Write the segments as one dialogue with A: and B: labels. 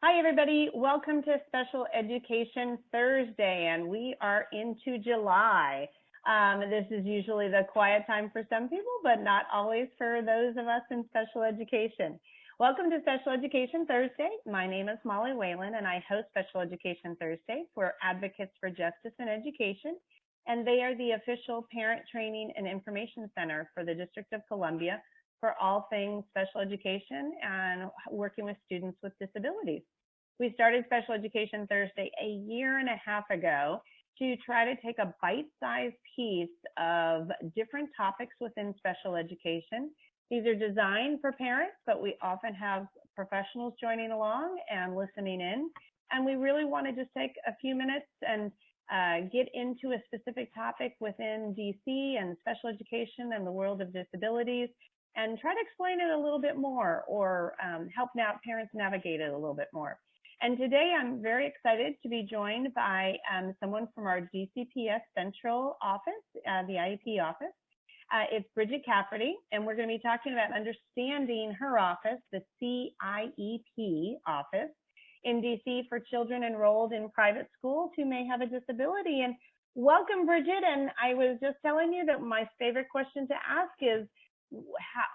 A: Hi, everybody. Welcome to Special Education Thursday, and we are into July. This is usually the quiet time for some people, but not always for those of us in special education. Welcome to Special Education Thursday. My name is Molly Whalen, and I host Special Education Thursday for Advocates for Justice in Education, and they are the official parent training and information center for the District of Columbia for all things special education and working with students with disabilities. We started Special Education Thursday a year and a half ago to try to take a bite-sized piece of different topics within special education. These are designed for parents, but we often have professionals joining along and listening in. And we really want to just take a few minutes and get into a specific topic within DC and special education and the world of disabilities, and try to explain it a little bit more or help parents navigate it a little bit more. And today I'm very excited to be joined by someone from our DCPS Central office, the IEP office. It's Bridget Cafferyy, and we're going to be talking about understanding her office, the CIEP office in DC for children enrolled in private schools who may have a disability. And welcome, Bridget. And I was just telling you that my favorite question to ask is,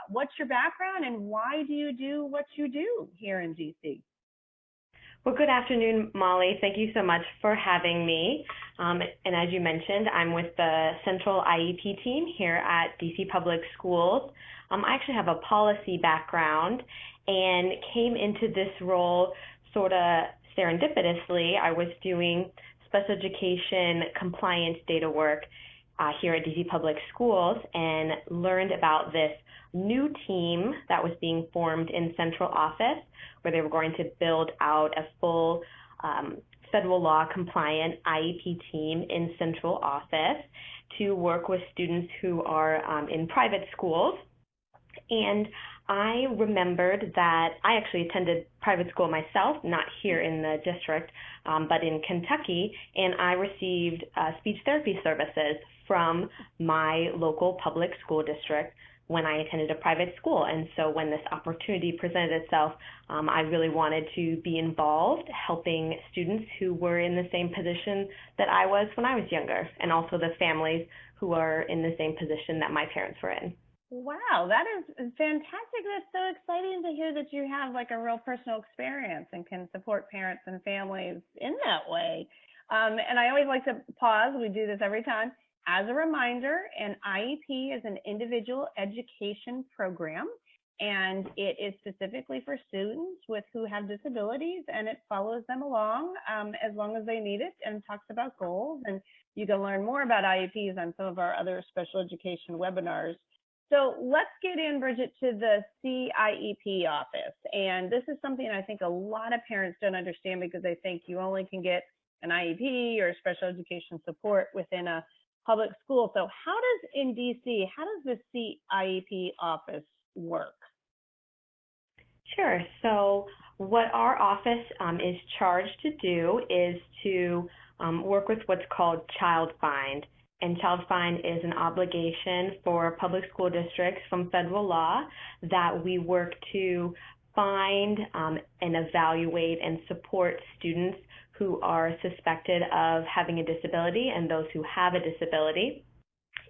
A: what's your background and why do you do what you do here in DC?
B: Well, good afternoon, Molly. Thank you so much for having me. And as you mentioned, I'm with the Central IEP team here at DC Public Schools. I actually have a policy background and came into this role sort of serendipitously. I was doing special education compliance data work here at DC Public Schools and learned about this new team that was being formed in central office, where they were going to build out a full federal law compliant IEP team in central office to work with students who are in private schools. And I remembered that I actually attended private school myself, not here in the district, but in Kentucky, and I received speech therapy services from my local public school district when I attended a private school. And so when this opportunity presented itself, I really wanted to be involved helping students who were in the same position that I was when I was younger, and also the families who are in the same position that my parents were in.
A: Wow, that is fantastic. That's so exciting to hear that you have like a real personal experience and can support parents and families in that way. And I always like to pause. We do this every time. As a reminder, an IEP is an individual education program, and it is specifically for students who have disabilities, and it follows them along as long as they need it and talks about goals. And you can learn more about IEPs on some of our other special education webinars. So let's get in, Bridget, to the CIEP office. And this is something I think a lot of parents don't understand because they think you only can get an IEP or special education support within a public school. So in DC, how does the CIEP office work?
B: Sure. So what our office is charged to do is to work with what's called child find. And child find is an obligation for public school districts from federal law that we work to find and evaluate and support students who are suspected of having a disability and those who have a disability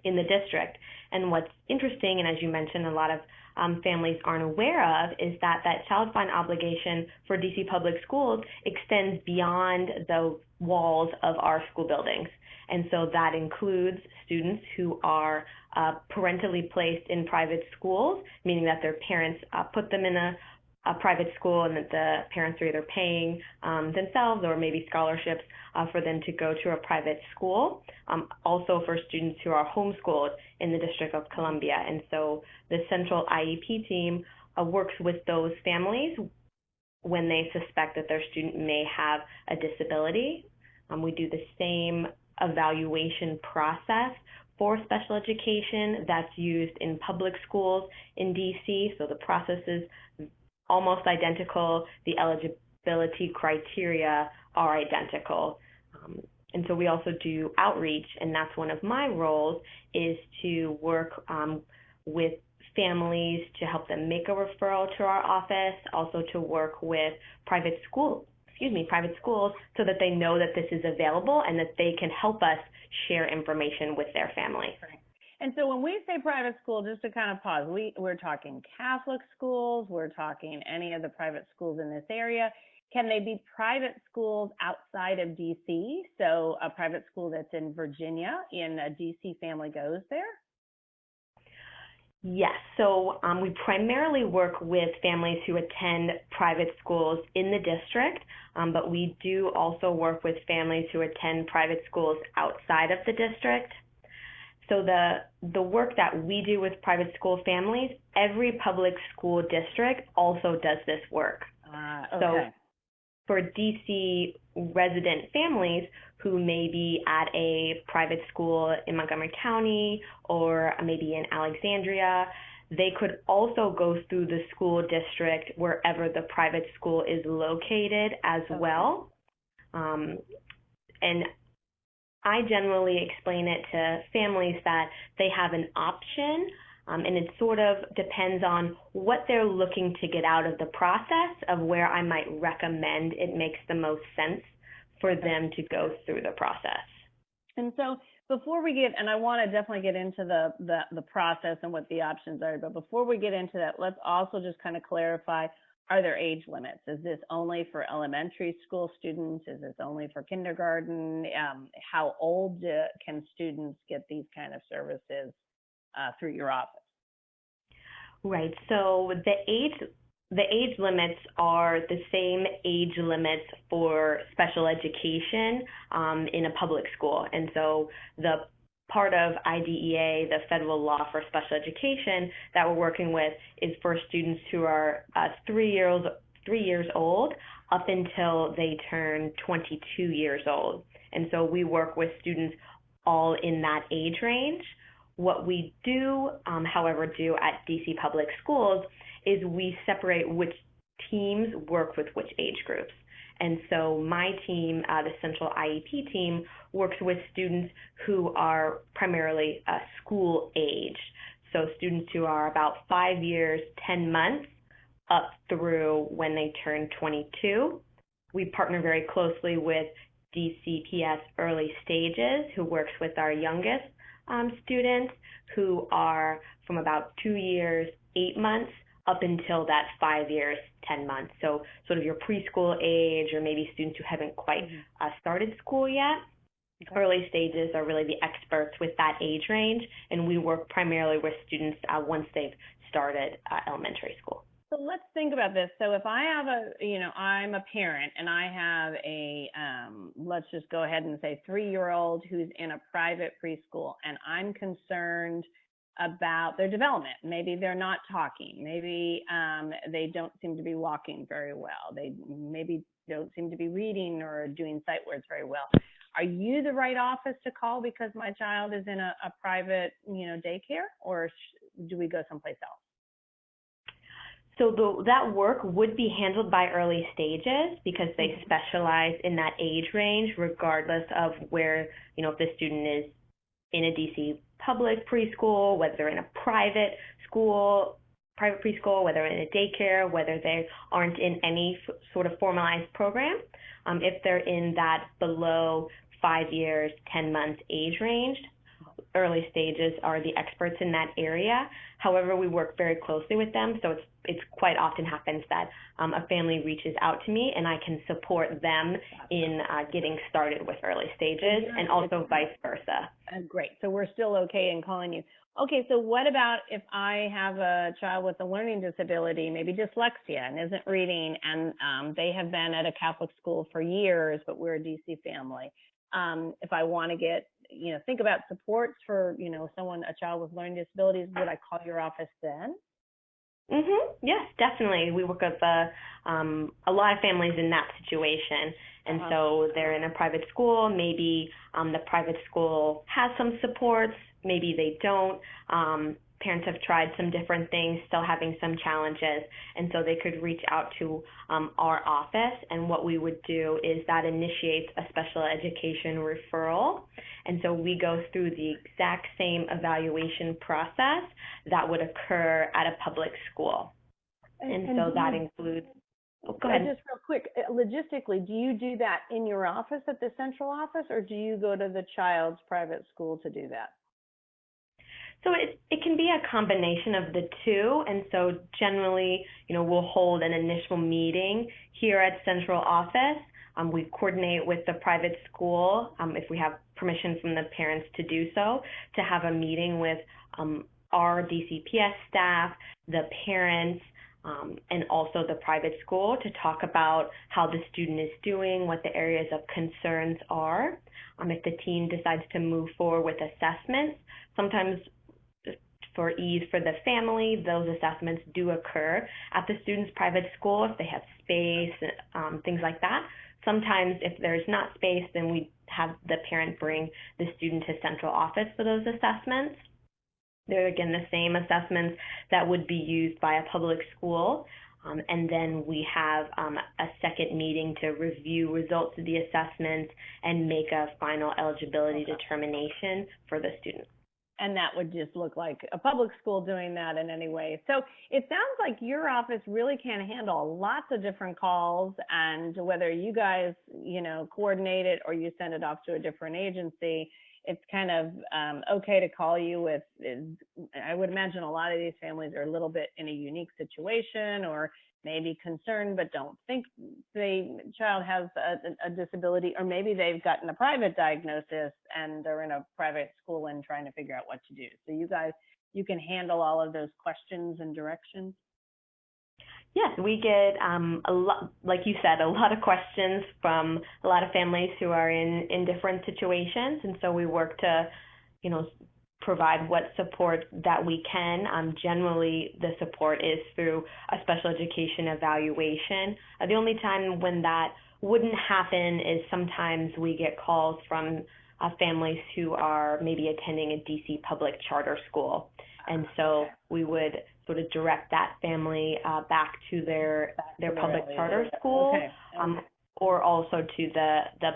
B: in the district. And what's interesting, and as you mentioned, a lot of families aren't aware of, is that child find obligation for DC Public Schools extends beyond the walls of our school buildings. And so that includes students who are parentally placed in private schools, meaning that their parents put them in a private school and that the parents are either paying themselves or maybe scholarships for them to go to a private school. Also for students who are homeschooled in the District of Columbia. And so the Central IEP team works with those families when they suspect that their student may have a disability. We do the same evaluation process for special education that's used in public schools in DC. So the process is almost identical. The eligibility criteria are identical. And so we also do outreach, and that's one of my roles, is to work with families to help them make a referral to our office, also to work with private schools so that they know that this is available and that they can help us share information with their family.
A: Right. And so when we say private school, just to kind of pause, we're talking Catholic schools, we're talking any of the private schools in this area. Can they be private schools outside of DC? So a private school that's in Virginia and a DC family goes there?
B: Yes, so we primarily work with families who attend private schools in the district, but we do also work with families who attend private schools outside of the district. So the work that we do with private school families, every public school district also does this work.
A: Okay.
B: So for DC resident families who may be at a private school in Montgomery County or maybe in Alexandria, they could also go through the school district wherever the private school is located as well. And I generally explain it to families that they have an option, and it sort of depends on what they're looking to get out of the process of where I might recommend it makes the most sense for them to go through the process.
A: And so before we get, and I want to definitely get into the process and what the options are, but before we get into that, let's also just kind of clarify, are there age limits? Is this only for elementary school students? Is this only for kindergarten? How old can students get these kind of services through your office?
B: Right, so the age limits are the same age limits for special education in a public school. And so the part of IDEA, the federal law for special education that we're working with, is for students who are 3 years old up until they turn 22 years old. And so we work with students all in that age range. What we do, however, do at DC Public Schools is we separate which teams work with which age groups. And so my team, the Central IEP team, works with students who are primarily school age. So students who are about 5 years, 10 months up through when they turn 22. We partner very closely with DCPS Early Stages, who works with our youngest students, who are from about 2 years, 8 months up until that 5 years, 10 months. So sort of your preschool age, or maybe students who haven't quite started school yet. Okay. Early Stages are really the experts with that age range, and we work primarily with students once they've started elementary school.
A: So let's think about this. So if I have I'm a parent and I have a, let's just go ahead and say 3-year-old who's in a private preschool, and I'm concerned about their development. Maybe they're not talking. Maybe they don't seem to be walking very well. They maybe don't seem to be reading or doing sight words very well. Are you the right office to call because my child is in a private, daycare, or do we go someplace else?
B: So that work would be handled by Early Stages because they specialize in that age range, regardless of where, if the student is in a DC public preschool, whether they're in a private preschool, whether in a daycare, whether they aren't in any sort of formalized program. If they're in that below 5 years, 10 months age range, Early Stages are the experts in that area. However, we work very closely with them, so it's quite often happens that a family reaches out to me and I can support them in getting started with Early Stages, and also vice versa.
A: Great. So we're still okay in calling you. Okay, so what about if I have a child with a learning disability, maybe dyslexia, and isn't reading, and they have been at a Catholic school for years, but we're a DC family. If I want to get, think about supports for, a child with learning disabilities, would I call your office then?
B: Yes, definitely. We work with a lot of families in that situation. And so they're in a private school. Maybe the private school has some supports. Maybe they don't. parents have tried some different things, still having some challenges, and so they could reach out to our office, and what we would do is that initiates a special education referral, and so we go through the exact same evaluation process that would occur at a public school. And so that includes, go ahead.
A: Just real quick, logistically, do you do that in your office at the central office, or do you go to the child's private school to do that?
B: So it can be a combination of the two, and so generally, we'll hold an initial meeting here at central office. We coordinate with the private school, if we have permission from the parents to do so, to have a meeting with our DCPS staff, the parents, and also the private school to talk about how the student is doing, what the areas of concerns are. If the team decides to move forward with assessments, sometimes for ease for the family, those assessments do occur at the student's private school if they have space, things like that. Sometimes if there's not space, then we have the parent bring the student to central office for those assessments. They're, again, the same assessments that would be used by a public school. And then we have a second meeting to review results of the assessments and make a final eligibility determination for the student.
A: And that would just look like a public school doing that in any way. So it sounds like your office really can handle lots of different calls, and whether you guys, coordinate it or you send it off to a different agency, it's kind of okay to call you with, I would imagine a lot of these families are a little bit in a unique situation, or maybe concerned but don't think the child has a disability, or maybe they've gotten a private diagnosis and they're in a private school and trying to figure out what to do. So you guys, you can handle all of those questions and directions?
B: Yes, we get a lot, like you said, a lot of questions from a lot of families who are in different situations, and so we work to, provide what support that we can. Generally, the support is through a special education evaluation. The only time when that wouldn't happen is sometimes we get calls from families who are maybe attending a DC public charter school, and so we would sort of direct that family back to their public charter school, or also to the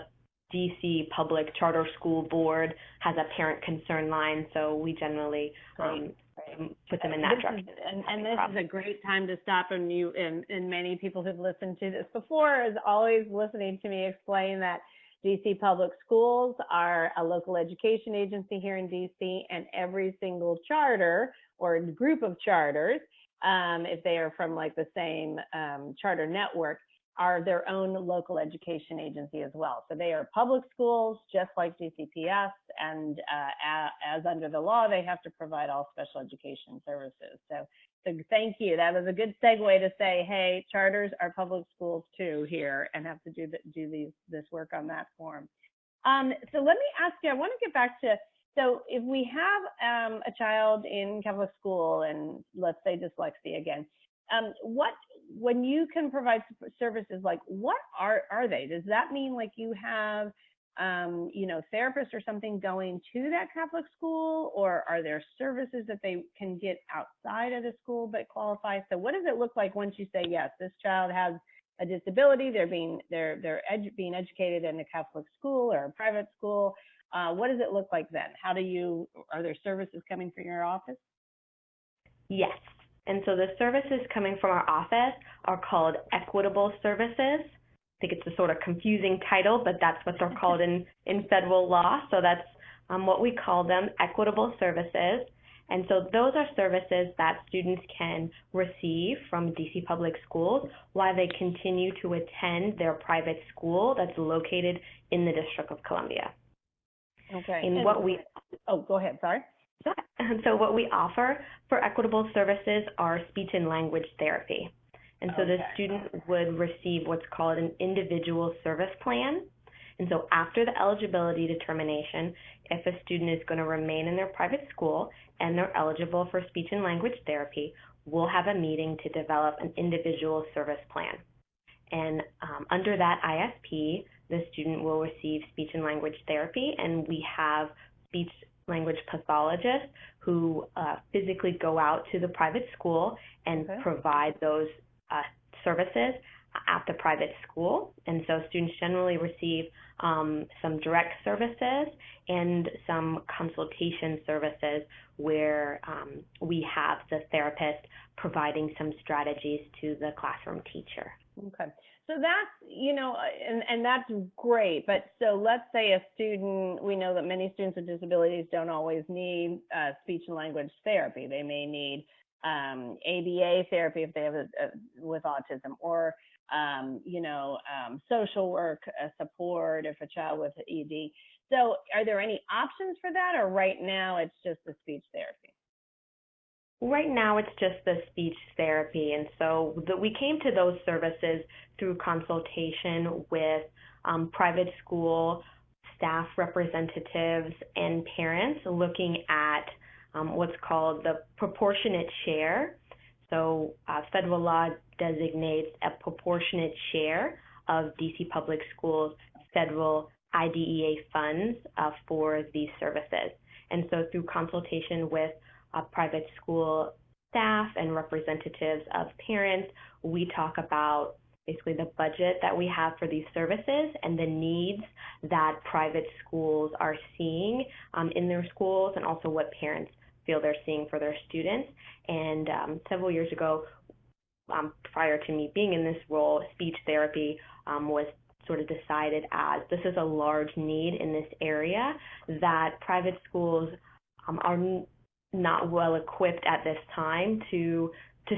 B: DC Public Charter School Board has a parent concern line, so we generally put them in that direction.
A: And this is a great time to stop, and many people who've listened to this before is always listening to me explain that DC Public Schools are a local education agency here in DC, and every single charter or group of charters, if they are from like the same charter network, are their own local education agency as well. So they are public schools, just like DCPS, and as under the law, they have to provide all special education services. So thank you. That was a good segue to say, hey, charters are public schools too here, and have to do this work on that form. So let me ask you, I want to get back to, so if we have a child in Catholic school, and let's say dyslexia again, when you can provide services, like what are they? Does that mean like you have, therapists or something going to that Catholic school, or are there services that they can get outside of the school but qualify? So what does it look like once you say, yes, this child has a disability, they're being educated in a Catholic school or a private school? What does it look like then? Are there services coming from your office?
B: Yes. And so the services coming from our office are called equitable services. I think it's a sort of confusing title, but that's what they're called in federal law. So that's what we call them, equitable services. And so those are services that students can receive from DC Public Schools while they continue to attend their private school that's located in the District of Columbia.
A: Okay. Go ahead, sorry.
B: So what we offer for equitable services are speech and language therapy. And so the student would receive what's called an individual service plan. And so after the eligibility determination, if a student is going to remain in their private school and they're eligible for speech and language therapy, we'll have a meeting to develop an individual service plan. And under that ISP, the student will receive speech and language therapy, and we have speech language pathologists who physically go out to the private school and provide those services at the private school. And so students generally receive some direct services and some consultation services where we have the therapist providing some strategies to the classroom teacher.
A: Okay. So that's, and that's great. But so let's say a student, we know that many students with disabilities don't always need speech and language therapy. They may need ABA therapy if they have with autism, or social work support if a child with ED. So are there any options for that, or right now it's just the speech therapy?
B: Right now it's just the speech therapy, and so we came to those services through consultation with private school staff representatives and parents, looking at what's called the proportionate share. So federal law designates a proportionate share of DC Public Schools federal IDEA funds for these services. And so through consultation with private school staff and representatives of parents, we talk about basically the budget that we have for these services and the needs that private schools are seeing in their schools, and also what parents feel they're seeing for their students. And several years ago, prior to me being in this role, speech therapy was sort of decided as this is a large need in this area that private schools are not well equipped at this time to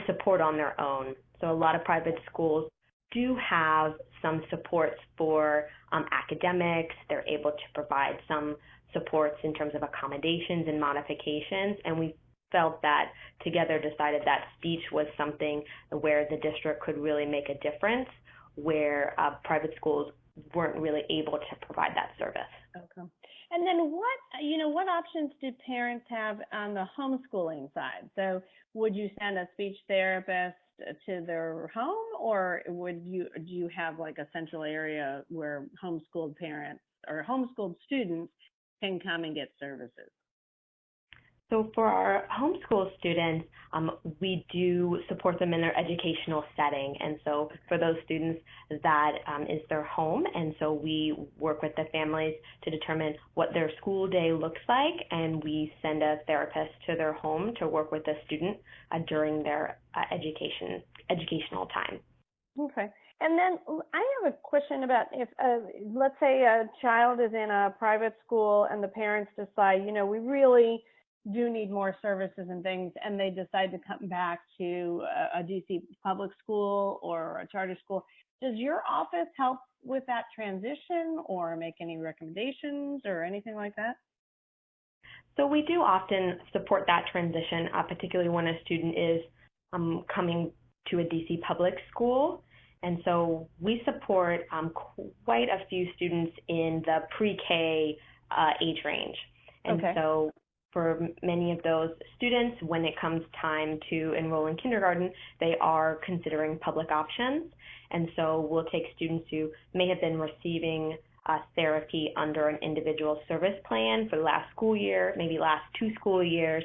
B: support on their own. So a lot of private schools do have some supports for academics. They're able to provide some supports in terms of accommodations and modifications, and we felt that together decided that speech was something where the district could really make a difference, where private schools weren't really able to provide that service.
A: Okay. And then what options do parents have on the homeschooling side? So would you send a speech therapist to their home, or do you have like a central area where homeschooled parents or homeschooled students can come and get services?
B: So for our homeschool students, we do support them in their educational setting. And so for those students, that is their home. And so we work with the families to determine what their school day looks like, and we send a therapist to their home to work with the student during their educational time.
A: Okay. And then I have a question about if, let's say a child is in a private school and the parents decide, we really do need more services and things, and they decide to come back to a DC public school or a charter school. Does your office help with that transition or make any recommendations or anything like that?
B: So we do often support that transition, particularly when a student is coming to a DC public school. And so we support quite a few students in the pre-K age range. And so for many of those students, when it comes time to enroll in kindergarten, they are considering public options. And so we'll take students who may have been receiving therapy under an individual service plan for the last school year, maybe last 2 school years,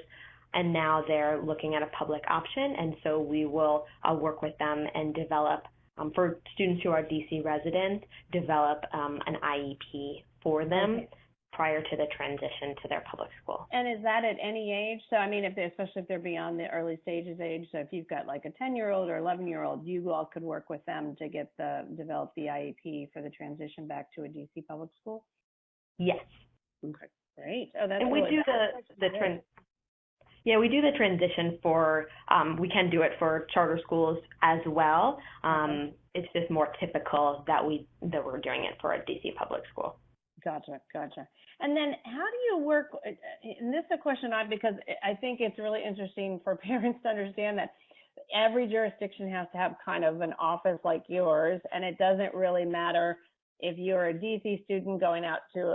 B: and now they're looking at a public option. And so we will work with them and develop, for students who are DC residents, develop an IEP for them prior to the transition to their public school.
A: And is that at any age? So, I mean, especially if they're beyond the early stages age, so if you've got like a 10-year-old or 11-year-old, you all could work with them to develop the IEP for the transition back to a DC public school?
B: Yes.
A: Okay, great. Oh, that's
B: and we do we do the transition for, we can do it for charter schools as well. It's just more typical that we're doing it for a DC public school.
A: Gotcha. And then how do you work, and this is a question because I think it's really interesting for parents to understand that every jurisdiction has to have kind of an office like yours, and it doesn't really matter if you're a DC student going out to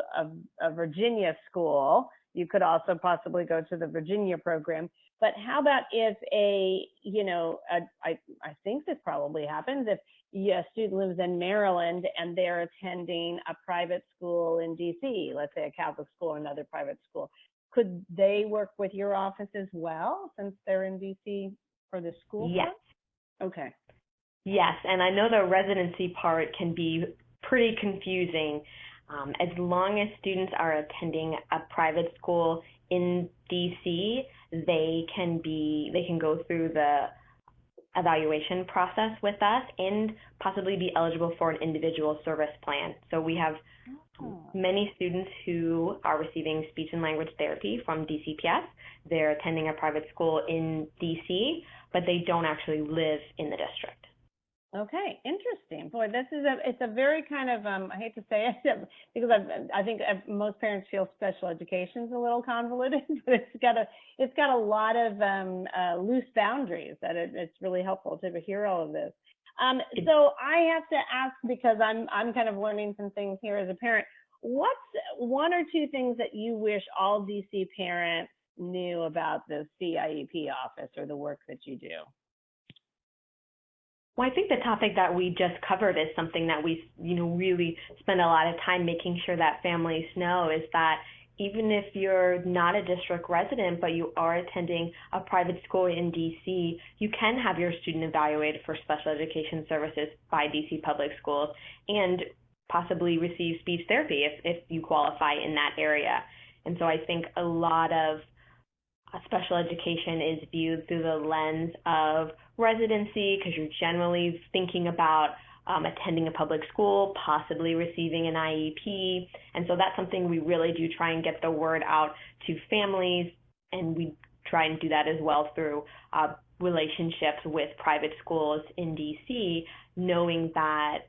A: a Virginia school. You could also possibly go to the Virginia program. But how about if I think this probably happens, if a student lives in Maryland and they're attending a private school in DC, let's say a Catholic school or another private school. could they work with your office as well since they're in DC for the school
B: Yes.
A: term? Okay.
B: Yes, and I know the residency part can be pretty confusing. As long as students are attending a private school in DC, they can go through the evaluation process with us and possibly be eligible for an individual service plan. So we have many students who are receiving speech and language therapy from DCPS. They're attending a private school in DC, but they don't actually live in the district.
A: Okay, interesting. Boy, it's a very kind of, I hate to say it, because I think most parents feel special education is a little convoluted, but it's got a lot of loose boundaries that it's really helpful to hear all of this. So I have to ask, because I'm kind of learning some things here as a parent, what's one or two things that you wish all DC parents knew about the CIEP office or the work that you do?
B: Well, I think the topic that we just covered is something that we, really spend a lot of time making sure that families know, is that even if you're not a district resident, but you are attending a private school in DC, you can have your student evaluated for special education services by DC Public Schools and possibly receive speech therapy if you qualify in that area. And so I think a lot of special education is viewed through the lens of residency, because you're generally thinking about attending a public school, possibly receiving an IEP. And so that's something we really do try and get the word out to families, and we try and do that as well through relationships with private schools in DC, knowing that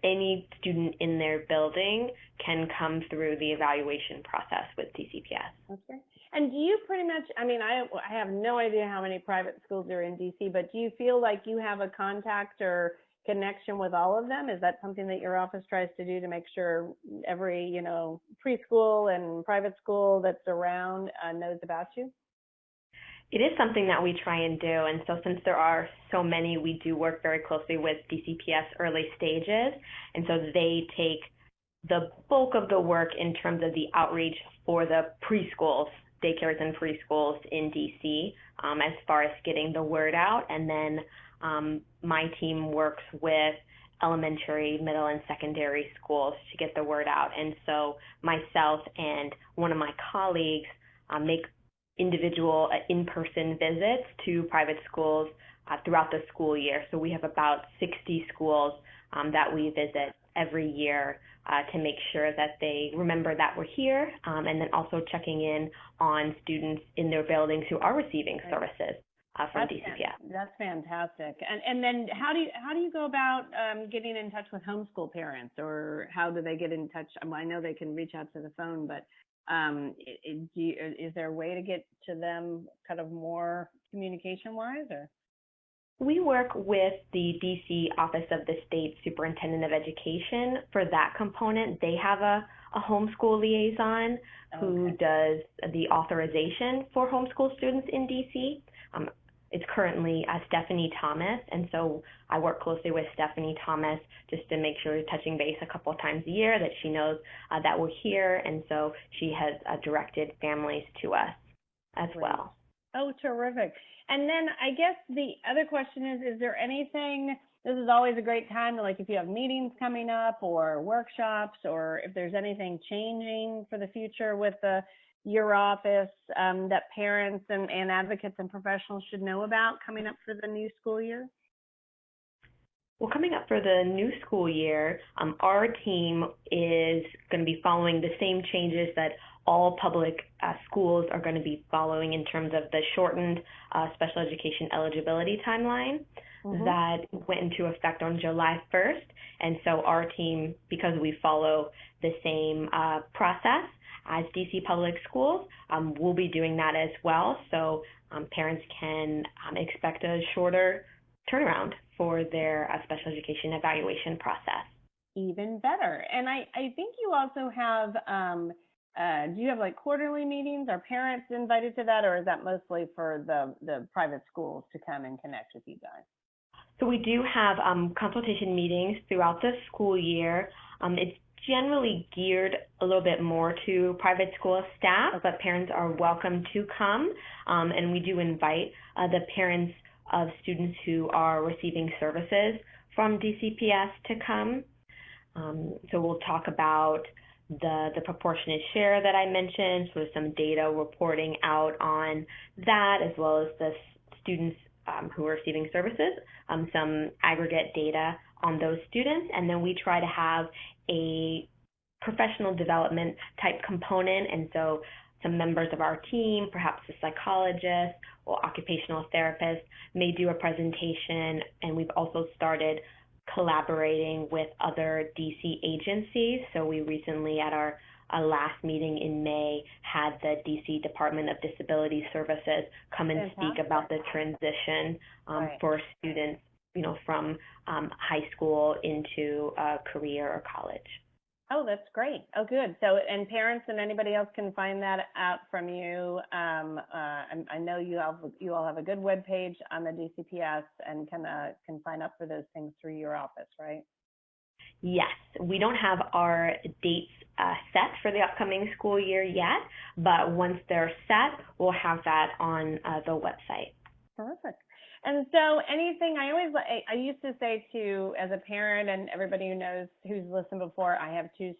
B: any student in their building can come through the evaluation process with DCPS.
A: That's great. And do you pretty much, I have no idea how many private schools are in DC, but do you feel like you have a contact or connection with all of them? Is that something that your office tries to do to make sure every, preschool and private school that's around knows about you?
B: It is something that we try and do, and so since there are so many, we do work very closely with DCPS early stages, and so they take the bulk of the work in terms of the outreach for the preschools, daycares and preschools in DC, as far as getting the word out. And then my team works with elementary, middle, and secondary schools to get the word out. And so myself and one of my colleagues make individual in-person visits to private schools throughout the school year. So we have about 60 schools that we visit every year to make sure that they remember that we're here, and then also checking in on students in their buildings who are receiving services from DCPS.
A: That's fantastic. And then how do you go about getting in touch with homeschool parents, or how do they get in touch? I know they can reach out to the phone, but is there a way to get to them kind of more communication-wise, or?
B: We work with the DC Office of the State Superintendent of Education for that component. They have a homeschool liaison who does the authorization for homeschool students in DC. It's currently Stephanie Thomas, and so I work closely with Stephanie Thomas just to make sure we're touching base a couple of times a year, that she knows that we're here, and so she has directed families to us as well.
A: Oh, terrific. And then I guess the other question is there anything, this is always a great time to, like, if you have meetings coming up or workshops, or if there's anything changing for the future with your office that parents and advocates and professionals should know about coming up for the new school year?
B: Well, coming up for the new school year, our team is going to be following the same changes that all public schools are going to be following in terms of the shortened special education eligibility timeline that went into effect on July 1st. And so our team, because we follow the same process as DC Public Schools, we'll be doing that as well. So parents can expect a shorter turnaround for their special education evaluation process.
A: Even better. And I think you also have, do you have like quarterly meetings? Are parents invited to that, or is that mostly for the private schools to come and connect with you guys?
B: So we do have consultation meetings throughout the school year. It's generally geared a little bit more to private school staff, but parents are welcome to come, and we do invite the parents of students who are receiving services from DCPS to come. So we'll talk about the proportionate share that I mentioned, so some data reporting out on that, as well as the students who are receiving services, some aggregate data on those students, and then we try to have a professional development type component, and so some members of our team, perhaps a psychologist or occupational therapist, may do a presentation, and we've also started collaborating with other DC agencies. So we recently, at our last meeting in May, had the DC Department of Disability Services come and speak about the transition for students, from high school into a career or college.
A: Oh, that's great. Oh, good. So, and parents and anybody else can find that out from you. I know you all have a good web page on the DCPS and can sign up for those things through your office, right?
B: Yes, we don't have our dates set for the upcoming school year yet, but once they're set, we'll have that on the website.
A: Terrific. And so anything, I used to say to, as a parent and everybody who knows, who's listened before, I have two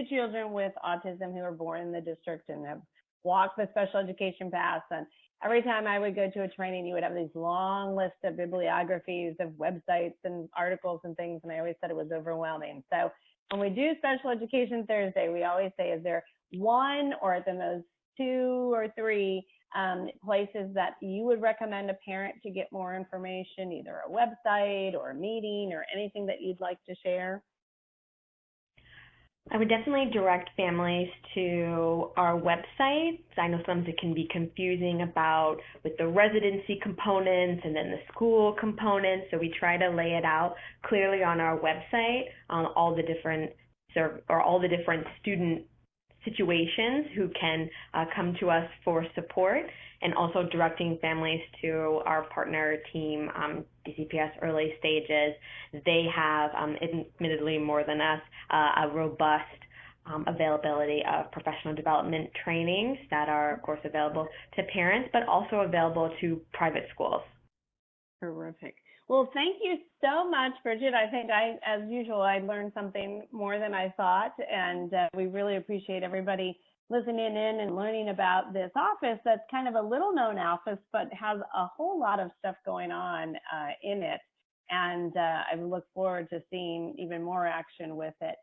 A: children with autism who are born in the district and have walked the special education path. And every time I would go to a training, you would have these long lists of bibliographies of websites and articles and things. And I always said it was overwhelming. So when we do Special Education Thursday, we always say, is there one or at the most 2 or 3 places that you would recommend a parent to get more information, either a website or a meeting or anything that you'd like to share?
B: I would definitely direct families to our website. I know sometimes it can be confusing with the residency components and then the school components, so we try to lay it out clearly on our website on all the different student situations who can come to us for support, and also directing families to our partner team, DCPS Early Stages. They have, admittedly more than us, a robust availability of professional development trainings that are, of course, available to parents, but also available to private schools.
A: Terrific. Well, thank you so much, Bridget. I think as usual, I learned something more than I thought, and we really appreciate everybody listening in and learning about this office that's kind of a little known office, but has a whole lot of stuff going on in it. And I look forward to seeing even more action with it.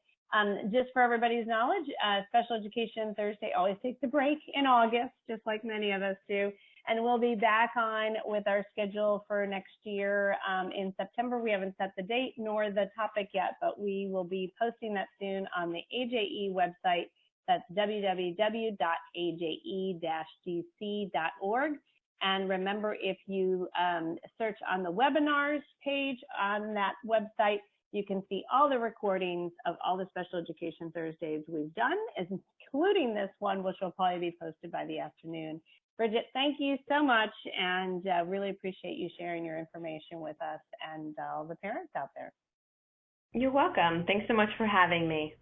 A: Just for everybody's knowledge, Special Education Thursday always takes a break in August, just like many of us do. And we'll be back on with our schedule for next year in September. We haven't set the date nor the topic yet, but we will be posting that soon on the AJE website. That's www.aje-dc.org. And remember, if you search on the webinars page on that website, you can see all the recordings of all the Special Education Thursdays we've done, including this one, which will probably be posted by the afternoon. Bridget, thank you so much, and really appreciate you sharing your information with us and all the parents out there.
B: You're welcome. Thanks so much for having me.